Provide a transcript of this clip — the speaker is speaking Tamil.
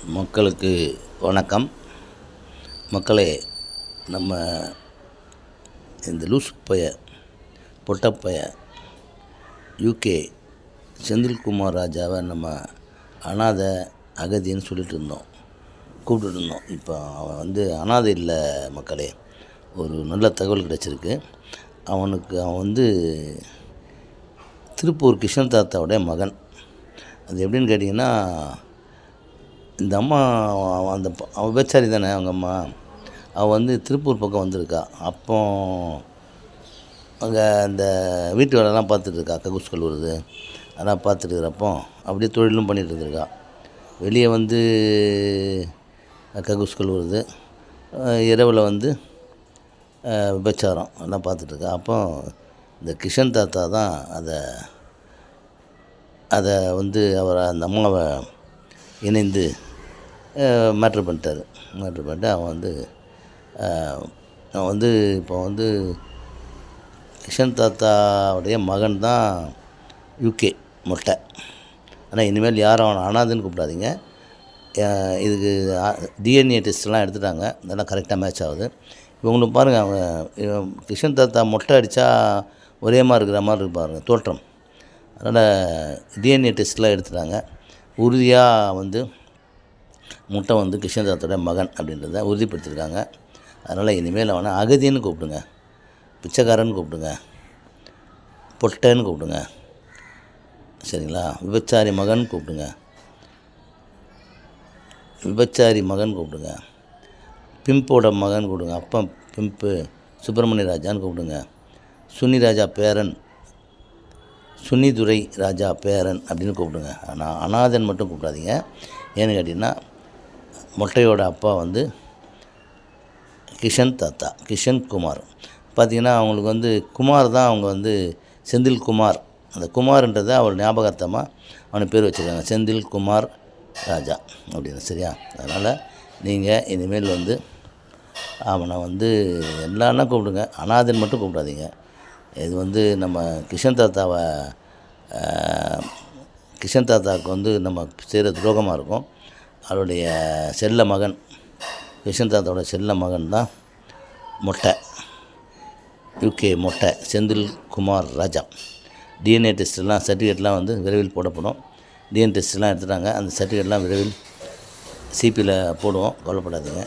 மக்களுக்கு வணக்கம். மக்களே, நம்ம இந்த லூஸ் பைய பொட்டப்பைய யூகே செந்தில்குமார் ராஜாவை நம்ம அனாதை அகதின்னு சொல்லிட்டு இருந்தோம், கூப்பிட்டுட்டு இருந்தோம். இப்போ அவன் அனாதை இல்லை மக்களே. ஒரு நல்ல தகவல் கிடச்சிருக்கு. அவன் திருப்பூர் கிருஷ்ணன் தாத்தாவுடைய மகன். அது எப்படின்னு கேட்டிங்கன்னா, இந்த அம்மா அவள் விபச்சாரி தானே. அவங்க அம்மா அவள் திருப்பூர் பக்கம் வந்திருக்கா. அப்போ அங்கே அந்த வீட்டு வேலைலாம் பார்த்துட்ருக்கா. கக்கூஸ் கழுவுறது அதெல்லாம் பார்த்துட்டுருக்கிறப்போ அப்படியே தொழிலும் பண்ணிகிட்டு இருந்திருக்கா. வெளியே கக்கூஸ் கழுவுறது, இரவில் விபச்சாரம் எல்லாம் பார்த்துட்ருக்கா. அப்போ இந்த கிஷன் தாத்தா தான் அதை அவரை அந்த அம்மாவை இணைந்து மேட்ரு பண்ணிட்டார். மேட்ரு பண்ணிட்டு அவன் இப்போ கிஷன் தாத்தாவுடைய மகன் தான் யூகே மொட்டை. ஆனால் இனிமேல் யாரும் அவனை அனாதைன்னு கூப்பிடாதீங்க. இதுக்கு டிஎன்ஏ டெஸ்ட்லாம் எடுத்துட்டாங்க, அதெல்லாம் கரெக்டாக மேட்ச் ஆகுது. இவங்களுக்கு பாருங்கள், அவங்க கிஷன் தாத்தா மொட்டை அடித்தா ஒரே மாதிரி இருக்கிற மாதிரி இருப்பாருங்க தோற்றம். அதனால் டிஎன்ஏ டெஸ்ட்லாம் எடுத்துட்டாங்க. உறுதியாக முட்டை கிருஷ்ணன் தாத்தோட மகன் அப்படின்றத உறுதிப்படுத்தியிருக்காங்க. அதனால் இனிமேல் அவனை அகதின்னு கூப்பிடுங்க, பிச்சைக்காரன்னு கூப்பிடுங்க, பொட்டைன்னு கூப்பிடுங்க, சரிங்களா? விபச்சாரி மகன் கூப்பிடுங்க, பிம்போட மகன் கூப்பிடுங்க, அப்பா பிம்பு சுப்பிரமணிய ராஜான்னு கூப்பிடுங்க, சுனி ராஜா பேரன், சுனிதுரை ராஜா பேரன் அப்படின்னு கூப்பிடுங்க. ஆனால் அனாதன் மட்டும் கூப்பிடாதீங்க. ஏன்னு கேட்டிங்கன்னா, மொட்டையோட அப்பா கிஷன் தாத்தா, கிஷன் குமார். பார்த்திங்கன்னா அவங்களுக்கு குமார் தான். அவங்க செந்தில் குமார், அந்த குமார்ன்றதை அவர் ஞாபகார்த்தமாக அவனுக்கு பேர் வச்சுருக்காங்க, செந்தில் குமார் ராஜா அப்படின்னு. சரியா? அதனால் நீங்கள் இனிமேல் அவனை எல்லான்னா கூப்பிடுங்க, அனாதன் மட்டும் கூப்பிடாதீங்க. இது நம்ம கிஷன் தாத்தாவுக்கு நம்ம செய்கிற துரோகமாக இருக்கும். அவருடைய செல்ல மகன், கிருஷ்ணன் தாத்தாவோட செல்ல மகன் தான் மொட்டை, யூகே மொட்டை செந்தில் குமார் ராஜா. டிஎன்ஏ டெஸ்ட்லாம் சர்டிஃபிகேட்லாம் விரைவில் போடப்படும். டிஎன்ஏ டெஸ்ட்லாம் எடுத்துட்டாங்க. அந்த சர்டிஃபிகேட்லாம் விரைவில் சிபியில் போடுவோம், கவலைப்படாதீங்க.